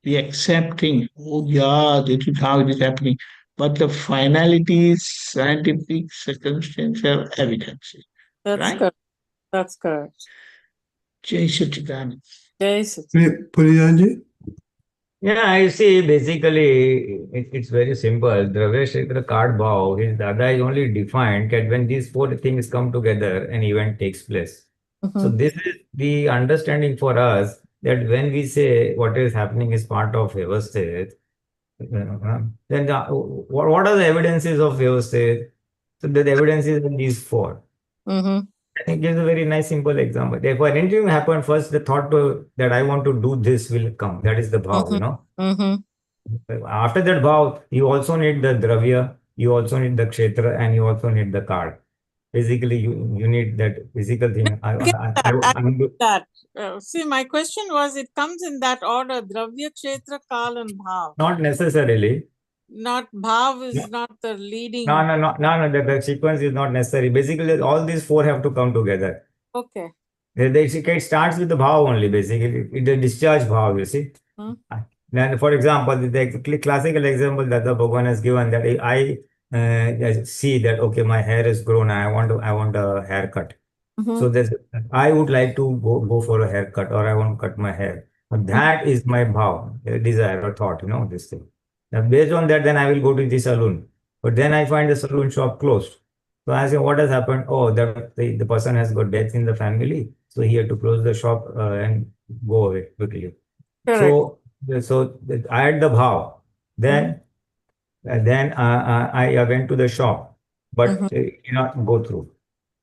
the accepting, oh yeah, this is how it is happening. But the finality is scientific, circumstantial evidence. That's Right? correct. That's correct. Jai Satchidanand. Jai Satchidanand. Pulinanandji? Yeah, I see. Basically, it's very simple. Dravya, Kshetra, Card, Bhav. His Dada is only defined that when these four things come together, an event takes place. So this is the understanding for us that when we say what is happening is part of Vyavasthit, then what are the evidences of Vyavasthit? So the evidence is in these four. I think gives a very nice simple example. Therefore, anything happen first, the thought that I want to do this will come. That is the bhav, you know. After that bhav, you also need the dravya, you also need the kshetra, and you also need the card. Basically, you need that physical thing. I get that. See, my question was, it comes in that order: dravya, kshetra, kal, and bhav. Not necessarily. Not bhav is not the leading. No. The sequence is not necessary. Basically, all these four have to come together. Okay. It starts with the bhav only, basically. It's a discharge bhav, you see. Then, for example, the classical example that the Bhagwan has given, that I see that, okay, my hair is grown, I want a haircut. So I would like to go for a haircut, or I want to cut my hair. That is my bhav, desire or thought, you know, this thing. Now, based on that, then I will go to the salon. But then I find the salon shop closed. So I say, what has happened? Oh, the person has got death in the family. So he had to close the shop and go away quickly. Correct. So I had the bhav. Then I went to the shop, but it did not go through.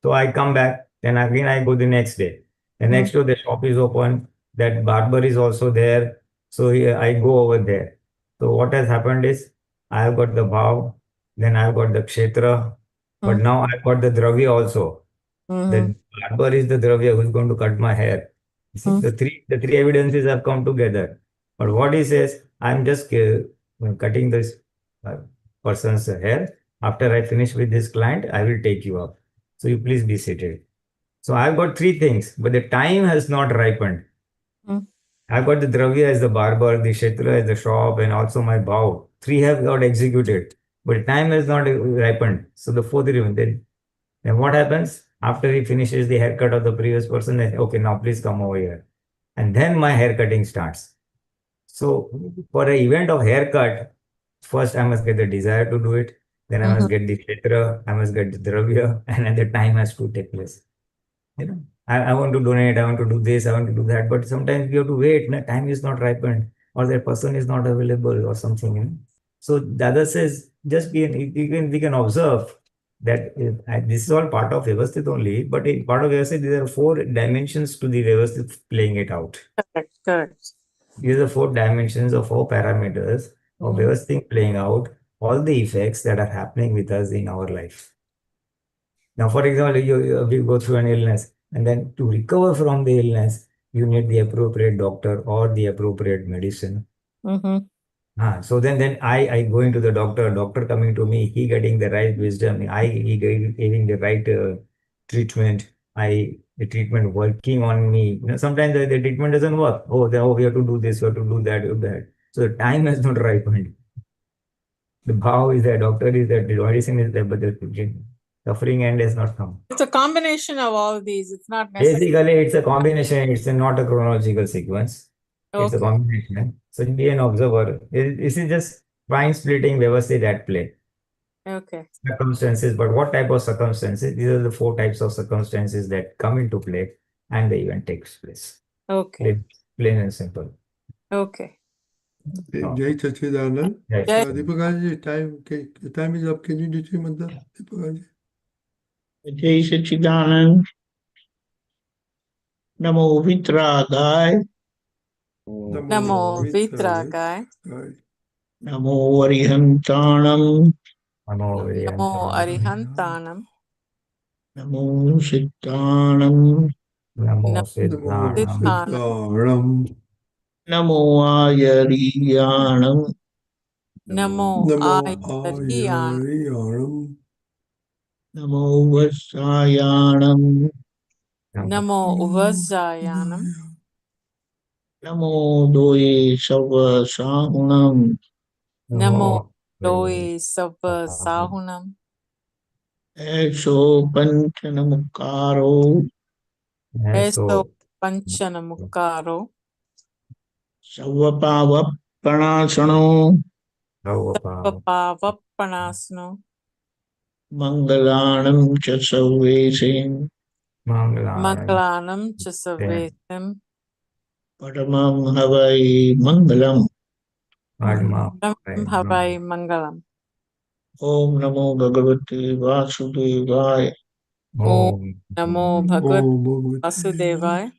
So I come back. Then again I go the next day. The next day the shop is open. That barber is also there. So I go over there. So what has happened is I have got the bhav, then I have got the kshetra, but now I've got the dravya also. The barber is the dravya who's going to cut my hair. See, the three evidences have come together. But what he says, I'm just cutting this person's hair. After I finish with this client, I will take you up. So you please be seated. So I've got three things, but the time has not ripened. I've got the dravya as the barber, the kshetra as the shop, and also my bhav. Three have got executed, but time has not ripened. So the fourth event. Then what happens? After he finishes the haircut of the previous person, then, okay, now please come over here. And then my haircutting starts. So for an event of haircut, first I must get the desire to do it. Then I must get the kshetra, I must get the dravya, and then the time has to take place. You know, I want to donate, I want to do this, I want to do that, but sometimes you have to wait. No, time is not ripened, or that person is not available, or something. You know? So Dada says, just we can observe that this is all part of Vyavasthit only, but in part of Vyavasthit, there are four dimensions to the Vyavasthit playing it out. Correct. These are four dimensions of four parameters of Vyavasthit playing out all the effects that are happening with us in our life. Now, for example, we go through an illness, and then to recover from the illness, you need the appropriate doctor or the appropriate medicine. So then I going to the doctor coming to me, he getting the right wisdom, he giving the right treatment, the treatment working on me. You know, sometimes the treatment doesn't work. We have to do this, we have to do that. So the time has not ripened. The bhav is there, doctor is there, the medicine is there, but the suffering end has not come. It's a combination of all these. It's not necessary. Basically, it's a combination. It's not a chronological sequence. It's a combination. So be an observer. This is just fine splitting Vyavasthit at play. Okay. Circumstances, but what type of circumstances? These are the four types of circumstances that come into play and the event takes place. Okay. Plain and simple. Okay. Jai Satchidanand. Yes. Deepakanandji, time is up. Can you do three mantras, Deepakanandji? Jai Satchidanand. Namo Vitragaya. Namo Vitragaya. Namo Arihantanam. Namo Arihantanam. Namo Sittanam. Namo Siddhanam. Namo Ayariyanam. Namo Ayariyanam. Ayariyanam. Namo Vasayanam. Namo Uvasayanam. Namo Doi Sarva Sahunam. Namo Doi Sabba Sahunam. Eso Panchanamukaro. Eso Panchanamukaro. Savapavappanasano. Pavappanasno. Mangalanam cha Sarvesim. Mangalanam cha Sarvesim. Paramam Havai Mangalam. Harai Mangalam. Om Namo Bhagavate Vasudevaya. Om Namo Bhagavate Om Bhagavate Vasudevaya.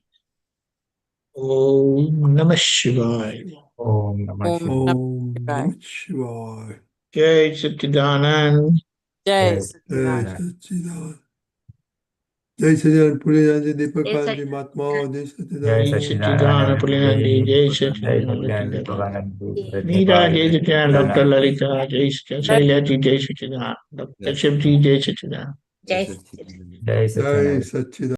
Om Namah Shivaya. Om Om Namah Namah Shivaya. Jai Satchidanand. Jai Jai Satchidanand. Satchidanand. Jai Satchidanand Pulinanandji, Deepakanandji, Mahatma, Jai Jai Satchidanand. Satchidanand Pulinanandji. Jai Satchidanand. Meera Jai Satchidanand. Dr. Lalita Jai Satchidanand. Jai Satchidanand. Dr. Shivji Jai Satchidanand. Yes, Jai Satchidanand.